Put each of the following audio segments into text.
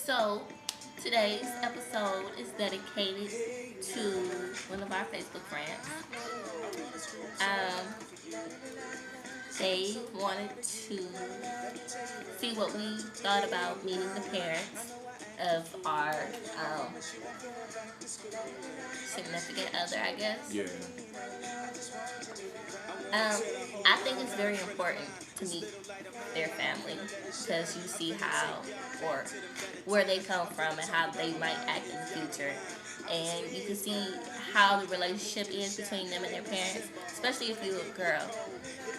So today's episode is dedicated to one of our Facebook friends. They wanted to see what we thought about meeting the parents of our significant other, I guess. Yeah. I think it's very important to meet their family because you see how or where they come from and how they might act in the future. And you can see how the relationship is between them and their parents, especially if you're a girl.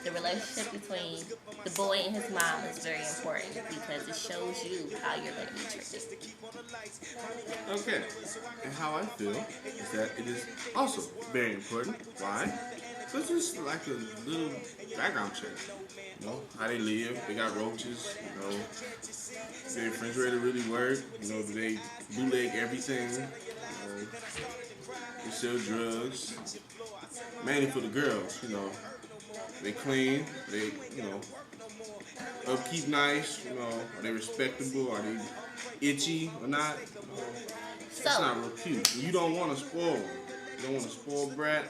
The relationship between the boy and his mom is very important because it shows you how you're going to be treated. Okay. And how I feel is that it is also very important. Why? Because it's like a little background check. You know, how they live, they got roaches, you know, their refrigerator really work, you know, do they bootleg everything, you know, they sell drugs, mainly for the girls, you know, they clean, they, you know, upkeep nice, you know, are they respectable, are they itchy or not, you know, that's not real cute. You don't want to spoil them. You don't want a spoiled brat.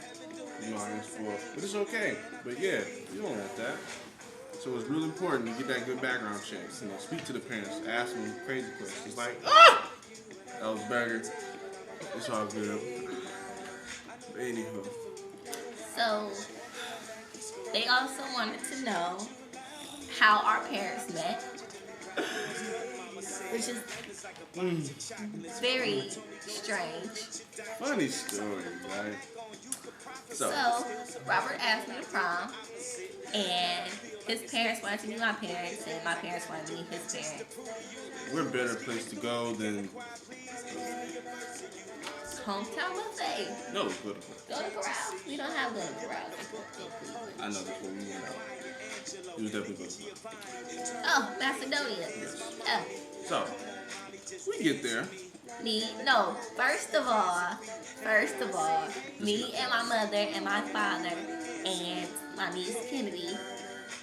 You know, I ain't spoiled. But it's okay. But yeah, you don't want that. So it's really important to get that good background check. You know, speak to the parents, ask them crazy questions like, ah! That was better. It's all good. But anywho. So, they also wanted to know how our parents met, which is very strange. Funny story, right? So, Robert asked me to prom, and his parents wanted to meet my parents, and my parents wanted to meet his parents. We're a better place to go than Hometown buffet. no, good. Go to Corral. We don't have go to Corral. I know that's what we went out. It was definitely good. Oh, Macedonia. Yes. Yeah. So, we get there. First of all, me and my mother and my father and my niece Kennedy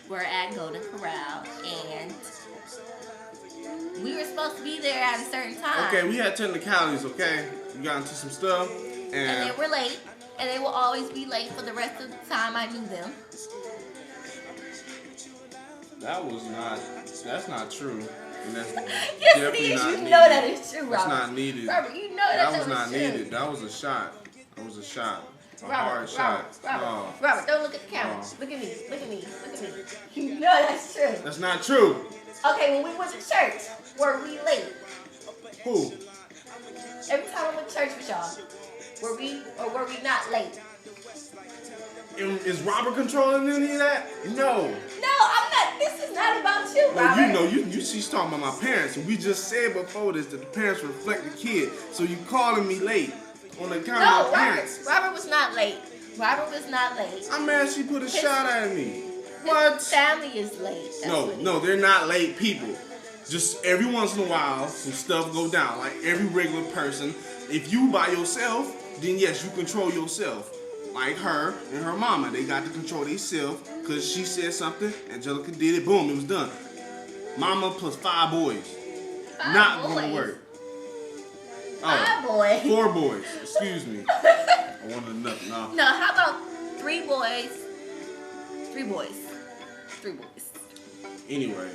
were at Golden Corral, and we were supposed to be there at a certain time. Okay, we had technicalities, okay? We got into some stuff, And they were late, and they will always be late for the rest of the time I knew them. That's not true. And that's Yes, it definitely is. not You needed. know that is true, Robert. That's not needed. Robert, you know That that was not true. needed. That was a shot. That was a shot. A hard shot. Robert, don't look at the camera. No. Look at me. You know that's true. That's not true. Okay, when we went to church, were we late? Who? Every time I went to church with y'all, were we not late? Is Robert controlling any of that? No. No, I'm not. This is not about you, No, Robert. you know, she's talking about my parents. And we just said before this that the parents reflect the kid. So you calling me late on account of my parents. Robert was not late. I'm mad she put a shot at me. What? His family is late. No, they're not late people. Just every once in a while, some stuff go down. Like every regular person. If you by yourself, then yes, you control yourself. Like her and her mama, they got to control themselves because she said something, Angelica did it, boom, it was done. Mama plus 5 boys. Not gonna work. Five boys. 4 boys. Excuse me. I wanted to know. No, how about 3 boys? 3 boys. Anyway.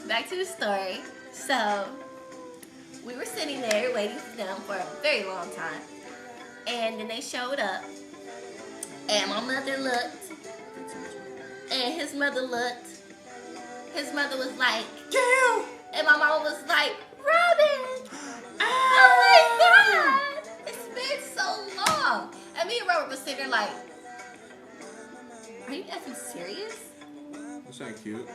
Back to the story. So, we were sitting there waiting for them for a very long time. And then they showed up. And my mother looked. And his mother looked. His mother was like, Gail! And my mama was like, Robin! Oh my God! It's been so long. And me and Robert was sitting there like, are you effing serious? This ain't cute.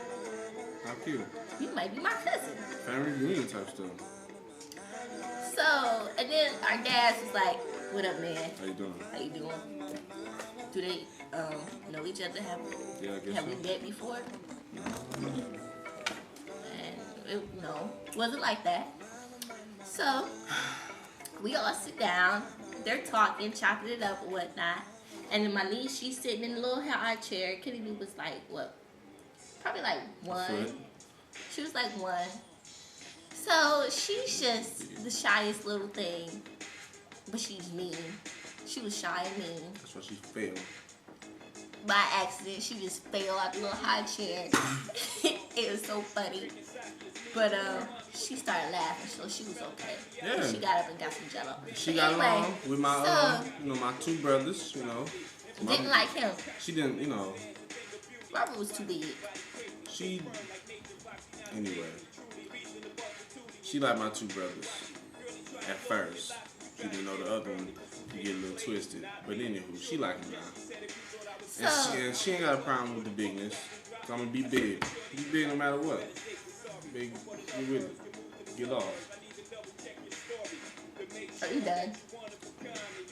How cute? You might be my cousin. Family reunion type stuff. So, and then our dads was like, what up, man? How you doing? Do they know each other? Have we met before? And no, wasn't like that. So, we all sit down. They're talking, chopping it up and whatnot. And then my niece, she's sitting in a little high chair. Kennedy was like, what? Probably like 1. She was like 1. So she's just the shyest little thing, but she's mean. She was shy and mean. That's why she failed. By accident, she just fell out the little high chair. It was so funny. But she started laughing, so she was okay. Yeah. She got up and got some jello. She But got anyway, along with my, my two brothers. didn't like him. She didn't, Robert was too big. Anyway, she liked my two brothers at first. She didn't know the other one could get a little twisted. But anywho, she liked him now. And she ain't got a problem with the bigness. So I'm gonna be big. Be big no matter what. Big, get with it. Get off. Are you done?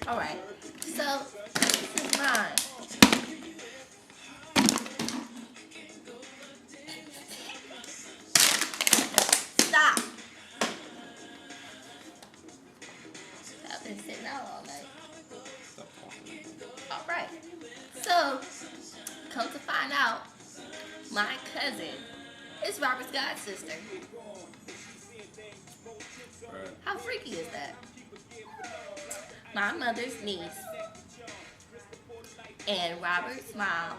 Alright. So, this is mine. Stop. I've been sitting out all night. Stop talking. Alright. So, come to find out, my cousin is Robert's god sister. Right. How freaky is that? My mother's niece and Robert's mom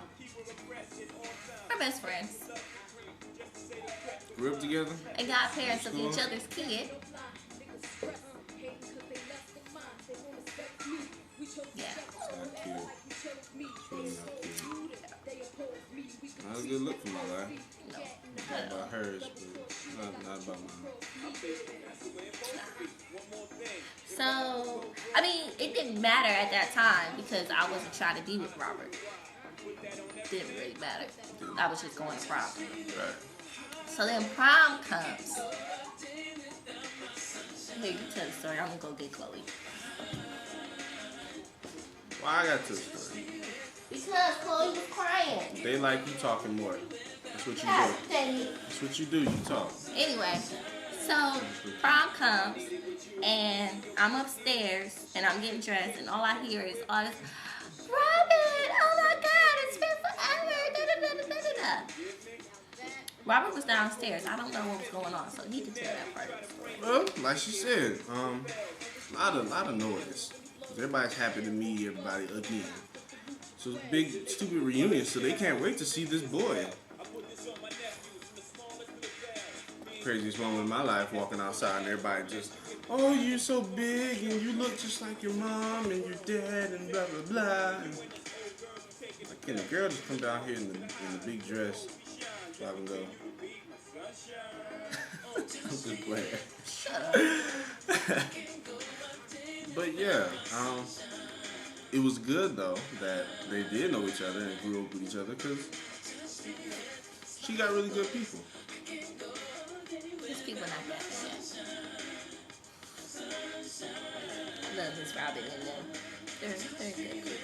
are best friends Grew up together? and godparents of each other's kid. Yeah. It's not cute. It's really not cute. Not a good look for my life. No. Not about hers, but not about mine. So, I mean, it didn't matter at that time because I wasn't trying to be with Robert. Didn't really matter. I was just going to prom. Right. So then prom comes. Here, you tell the story. I'm going to go get Chloe. Why I got to the story? Because Chloe was crying. They like you talking more. That's what you God do. dang it. That's what you do. You talk. Anyway, so prom comes and I'm upstairs and I'm getting dressed and all I hear is all this, Robert, oh my God, it's been forever. Da, da, da, da, da, da. Robert was downstairs. I don't know what was going on, so he could tell that part of the story. Well, like she said, lot of noise. Everybody's happy to meet everybody again. So it's a big stupid reunion, so they can't wait to see this boy. Craziest moment of my life, walking outside and everybody just, oh, you're so big and you look just like your mom and your dad and blah blah blah. And like, can the girl just come down here in the big dress so I can go? I'm just playing. Shut up. But yeah, it was good though that they did know each other and grew up with each other because she got really good people. These people not that bad. I love Miss Robin and them. They're good people.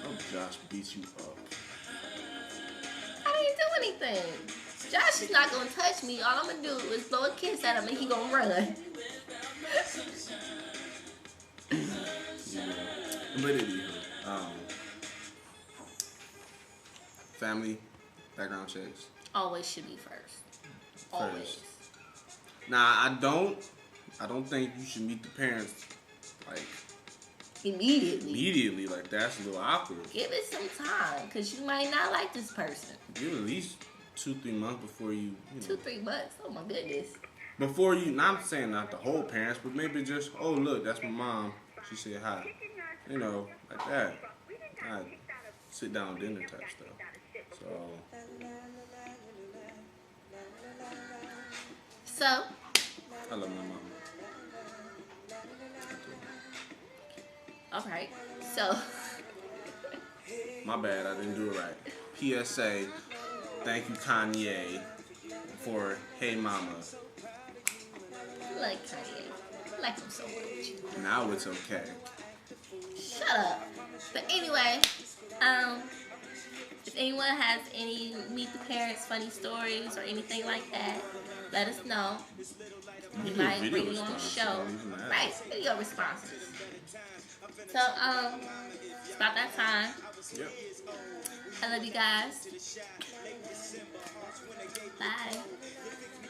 Oh, Josh beat you up. I didn't do anything. Josh is not gonna touch me. All I'm gonna do is blow a kiss at him and he gonna run. But anyway, family background checks. Always should be first. Always. Nah, I don't think you should meet the parents like Immediately. Like that's a little awkward. Give it some time, cause you might not like this person. Give it at least 2-3 months before you know. 2-3 months. Oh my goodness. Before you, not I'm saying not the whole parents, but maybe just, oh look, that's my mom. She said hi. You know, like that. I'd sit down dinner type stuff. So. I love my mom. All right. So. My bad, I didn't do it right. PSA, thank you Kanye for Hey Mama. I like Kanye. I like him so much. Now it's okay. Shut up. But anyway, if anyone has any Meet the Parents funny stories or anything like that, let us know. We might bring you on the show. Right, video responses. So, about that time. Yep. I love you guys. Bye.